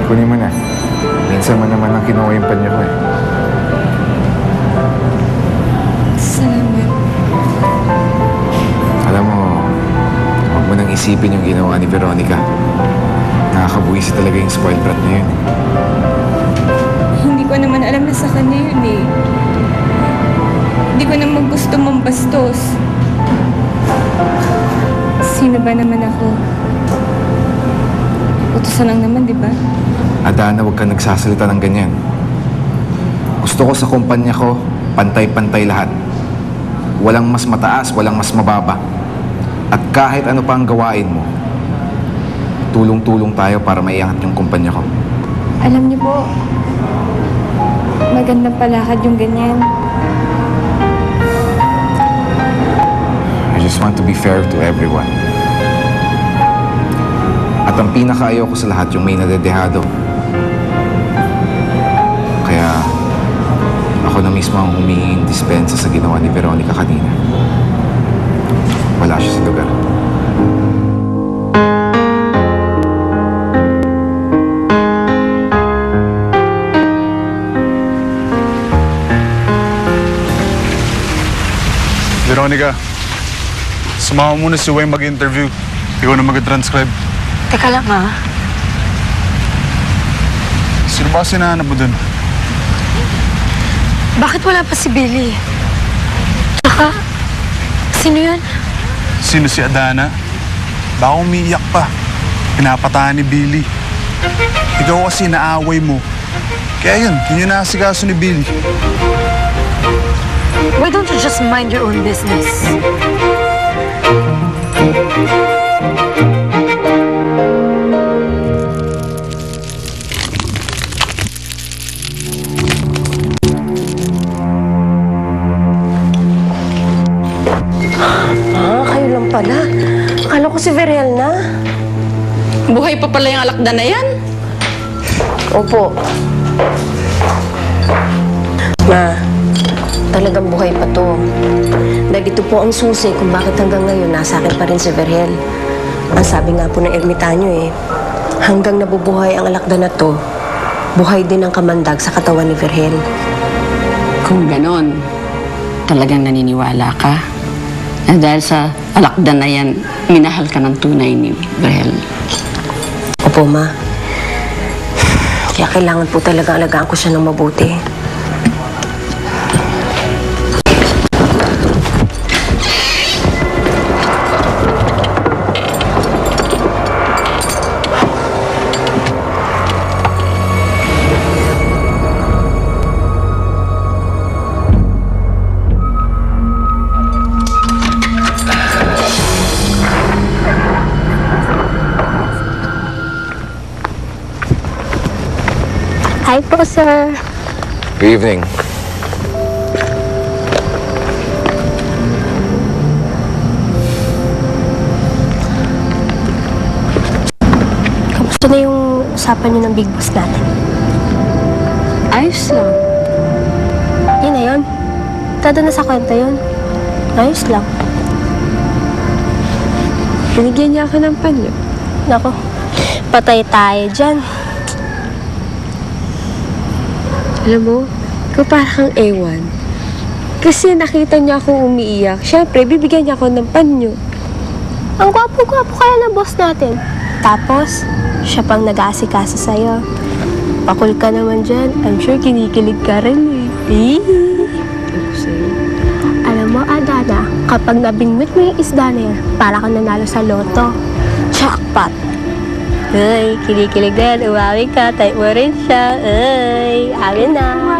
Kunin mo na. Minsan mo naman ang kinuha yung panyo ko eh. Salamat. Alam mo, huwag mo nang isipin yung ginawa ni Veronica. Nakakabuwisi talaga yung spoiled brat na yun. Hindi ko naman alam na sa kanya yun eh. Hindi ko naman gusto mambastos. Sino ba naman ako? Utusan lang naman, di ba? Adana, huwag ka nagsasalita ng ganyan. Gusto ko sa kumpanya ko, pantay-pantay lahat. Walang mas mataas, walang mas mababa. At kahit ano pa ang gawain mo, tulong-tulong tayo para maiangat yung kumpanya ko. Alam niyo po, magandang palakad yung ganyan. I just want to be fair to everyone. At ang pinakaayaw ko sa lahat yung may nadedehado. Kaya ako na mismo ang humihing dispensa sa ginawa ni Veronica kanina. Wala siya sa lugar. Veronica, sumama muna si Wayne mag-interview. Ikaw na mag-transcribe. Teka lang, ha? Sino ba sinahanap mo dun? Bakit wala pa si Billy? Tsaka, sino yun? Sino si Adana? Baka umiiyak pa. Pinapatahan ni Billy. Ikaw kasi naaway mo. Kaya yun yung nakasikaso ni Billy. Why don't you just mind your own business? Kayo lang pala. Akala ko si Veriel na. Buhay pa pala yung alakdan na yan? Opo. Ma, talagang buhay pa to. Dahil ito po ang susi kung bakit hanggang ngayon nasa akin pa rin si Veriel. Ang sabi nga po ng ermitanyo hanggang nabubuhay ang alakdan na to, buhay din ang kamandag sa katawan ni Veriel. Kung ganon, talagang naniniwala ka na dahil sa alakdan na yan, minahal ka ng tunay ni Verhel. Opo, Ma. Kaya kailangan po talaga alagaan ko siya ng mabuti. Hi po, sir. Good evening. Kamusta na yung usapan niyo ng big boss natin? Ayos lang. Yun na yun. Tada na sa kwento yun. Ayos lang. Binigyan niya ako ng panyo. Nako, patay tayo dyan. Alam mo, ikaw parang kang ewan. Kasi nakita niya akong umiiyak. Siyempre, bibigyan niya ako ng panyo. Ang gwapo-gwapo kaya ng boss natin. Tapos, siya pang nag-aasikasa sa'yo. Pakul ka naman dyan. I'm sure kinikilig ka rin eh. Ako sa'yo. Alam mo, Adana, kapag nabingwit mo yung isda na yan, para kang nanalo sa loto. Jackpot! Ay, kinikilig na yan. Umawi ka, type mo rin siya. Ay, amin na.